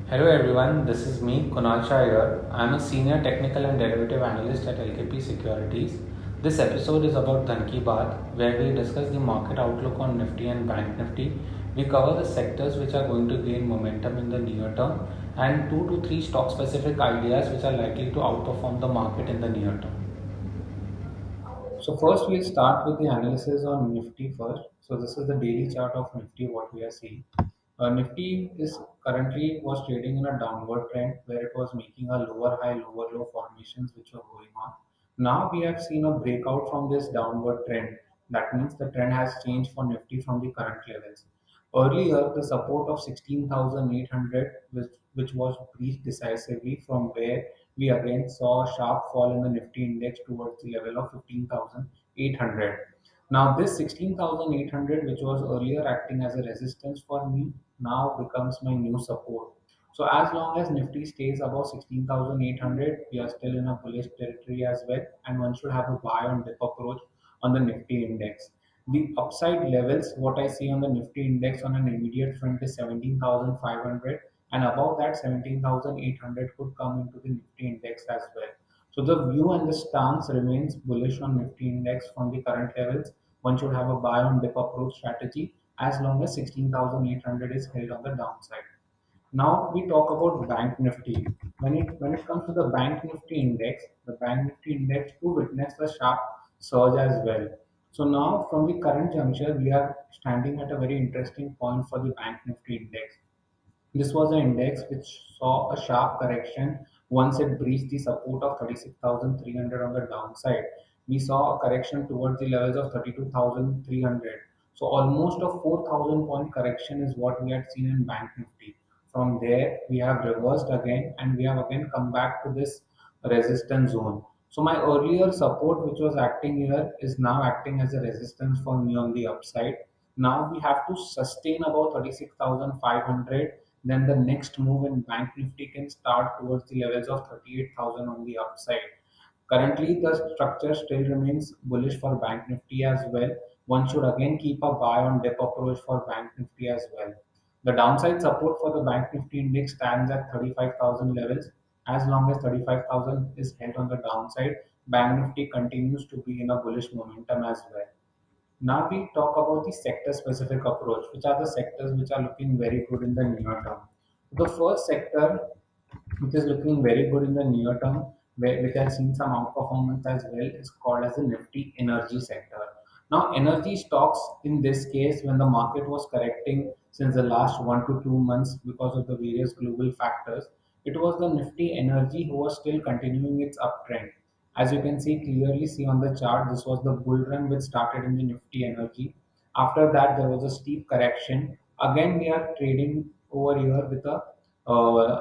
Hello everyone, this is me, Kunal Shah here. I'm a senior technical and derivative analyst at LKP Securities. This episode is about Dhan Ki Baat, where we discuss the market outlook on Nifty and Bank Nifty. We cover the sectors which are going to gain momentum in the near term and two to three stock specific ideas which are likely to outperform the market in the near term. So first we'll start with the analysis on Nifty first. So this is the daily chart of Nifty what we are seeing. Nifty is currently was trading in a downward trend where it was making a lower high, lower low formations which were going on. Now we have seen a breakout from this downward trend. That means the trend has changed for Nifty from the current levels. Earlier, the support of 16,800, which was breached decisively, from where we again saw a sharp fall in the Nifty index towards the level of 15,800. Now, this 16,800, which was earlier acting as a resistance for me, now becomes my new support. So, as long as Nifty stays above 16,800, we are still in a bullish territory as well, and one should have a buy on dip approach on the Nifty index. The upside levels, what I see on the Nifty index on an immediate front is 17,500, and above that 17,800 could come into the Nifty index as well. So the view and the stance remains bullish on Nifty index from the current levels. One should have a buy on dip approach strategy as long as 16,800 is held on the downside. Now we talk about Bank Nifty. When it comes to the Bank Nifty index, the Bank Nifty index too witnessed a sharp surge as well. So now from the current juncture, we are standing at a very interesting point for the Bank Nifty index. This was an index which saw a sharp correction once it breached the support of 36,300 on the downside. We saw a correction towards the levels of 32,300. So almost a 4,000 point correction is what we had seen in Bank Nifty. From there, we have reversed again and we have again come back to this resistance zone. So my earlier support which was acting here is now acting as a resistance for me on the upside. Now we have to sustain about 36,500, then the next move in Bank Nifty can start towards the levels of 38,000 on the upside. Currently, the structure still remains bullish for Bank Nifty as well. One should again keep a buy on dip approach for Bank Nifty as well. The downside support for the Bank Nifty index stands at 35,000 levels. As long as 35,000 is held on the downside, Bank Nifty continues to be in a bullish momentum as well. Now we talk about the sector specific approach, which are the sectors which are looking very good in the near term. The first sector which is looking very good in the near term, which has seen some outperformance as well, is called as the Nifty energy sector. Now, energy stocks in this case, when the market was correcting since the last 1 to 2 months because of the various global factors, it was the Nifty energy who was still continuing its uptrend. As you can see clearly see on the chart, this was the bull run which started in the Nifty energy. After that, there was a steep correction. Again, we are trading over here with a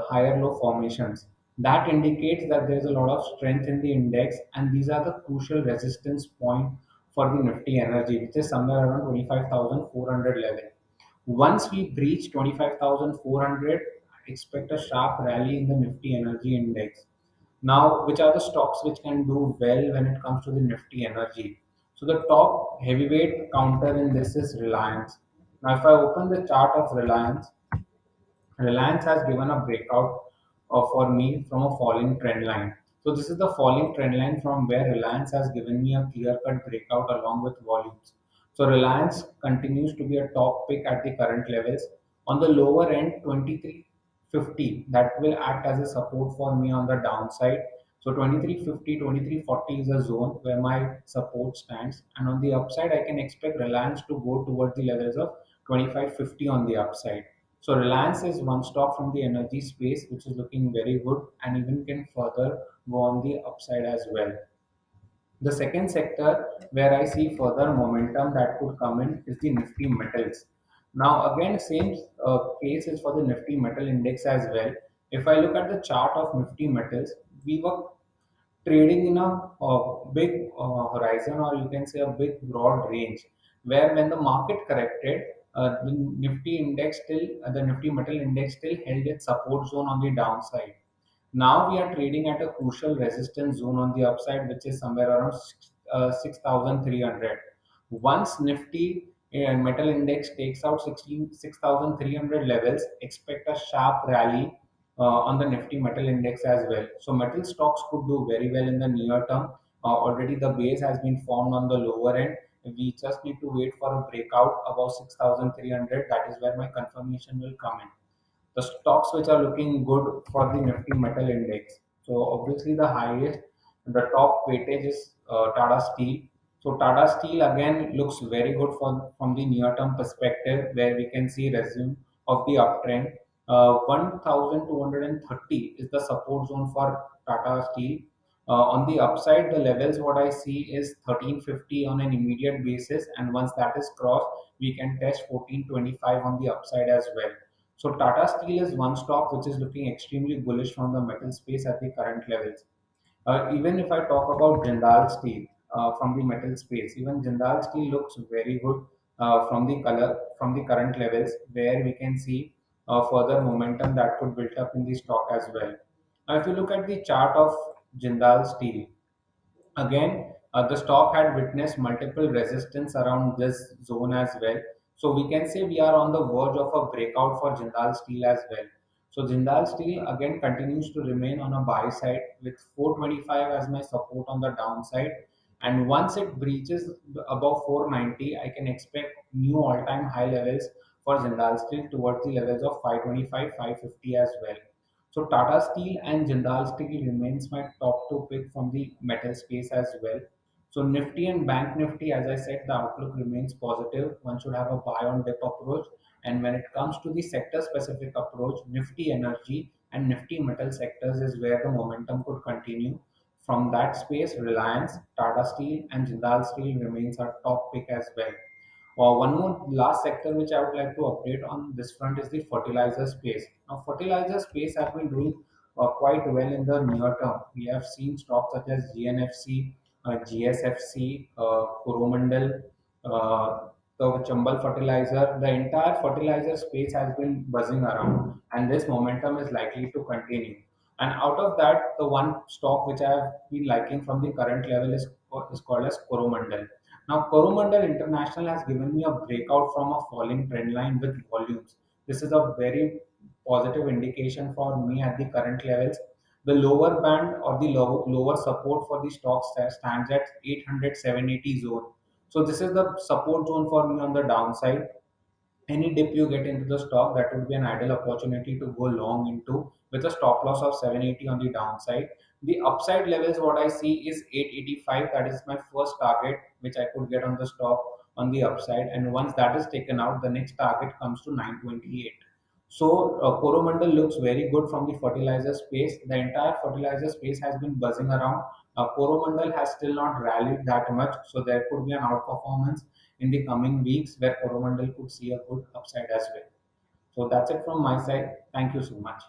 higher low formations. That indicates that there is a lot of strength in the index, and these are the crucial resistance point for the Nifty energy, which is somewhere around 25,400 level. Once we breach 25,400, expect a sharp rally in the Nifty energy index. Now, which are the stocks which can do well when it comes to the Nifty energy? So the top heavyweight counter in this is Reliance. Now, if I open the chart of Reliance, Reliance has given a breakout for me from a falling trend line. So this is the falling trend line from where Reliance has given me a clear-cut breakout along with volumes. So Reliance continues to be a top pick at the current levels. On the lower end, 2350, that will act as a support for me on the downside. So 2350, 2340 is a zone where my support stands. And on the upside, I can expect Reliance to go towards the levels of 2550 on the upside. So Reliance is one stock from the energy space which is looking very good and even can further go on the upside as well. The second sector where I see further momentum that could come in is the Nifty metals. Now again, same case is for the Nifty metal index as well. If I look at the chart of Nifty metals, we were trading in a big horizon, or you can say a big broad range, where when the market corrected, the Nifty index still, the Nifty metal index still held its support zone on the downside. Now we are trading at a crucial resistance zone on the upside, which is somewhere around 6,300. Once Nifty metal index takes out 6,300 levels, expect a sharp rally on the Nifty Metal Index as well. So metal stocks could do very well in the near term. Already the base has been formed on the lower end. We just need to wait for a breakout above 6,300. That is where my confirmation will come in. The stocks which are looking good for the Nifty Metal Index. So obviously the top weightage is Tata Steel. So Tata Steel again looks very good from the near-term perspective, where we can see resume of the uptrend. 1,230 is the support zone for Tata Steel. On the upside, the levels what I see is 1350 on an immediate basis, and once that is crossed, we can test 1425 on the upside as well. So Tata Steel is one stock which is looking extremely bullish from the metal space at the current levels. Even if I talk about Jindal Steel from the metal space, even Jindal Steel looks very good from the current levels, where we can see further momentum that could build up in the stock as well. Now, if you look at the chart of Jindal Steel, again, the stock had witnessed multiple resistance around this zone as well. So we can say we are on the verge of a breakout for Jindal Steel as well. So Jindal Steel again continues to remain on a buy side with 425 as my support on the downside. And once it breaches above 490, I can expect new all-time high levels for Jindal Steel towards the levels of 525, 550 as well. So Tata Steel and Jindal Steel remains my top two pick from the metal space as well. So Nifty and Bank Nifty, as I said, the outlook remains positive. One should have a buy on dip approach. And when it comes to the sector specific approach, Nifty Energy and Nifty Metal sectors is where the momentum could continue. From that space, Reliance, Tata Steel, and Jindal Steel remains our top pick as well. One more last sector which I would like to update on this front is the fertilizer space. Now, fertilizer space have been doing quite well in the near term. We have seen stocks such as GNFC, GSFC, Coromandel, the Chambal fertilizer. The entire fertilizer space has been buzzing around, and this momentum is likely to continue. And out of that, the one stock which I have been liking from the current level is called as Coromandel. Now, Coromandel International has given me a breakout from a falling trend line with volumes. This is a very positive indication for me at the current levels. The lower band or the lower support for the stock stands at 800 780 zone. So this is the support zone for me on the downside. Any dip you get into the stock, that would be an ideal opportunity to go long into with a stop loss of 780 on the downside. The upside levels what I see is 885. That is my first target which I could get on the stock on the upside, and once that is taken out, the next target comes to 928. So Coromandel looks very good from the fertilizer space. The entire fertilizer space has been buzzing around. Coromandel has still not rallied that much, so there could be an outperformance in the coming weeks where Coromandel could see a good upside as well. So that's it from my side. Thank you so much.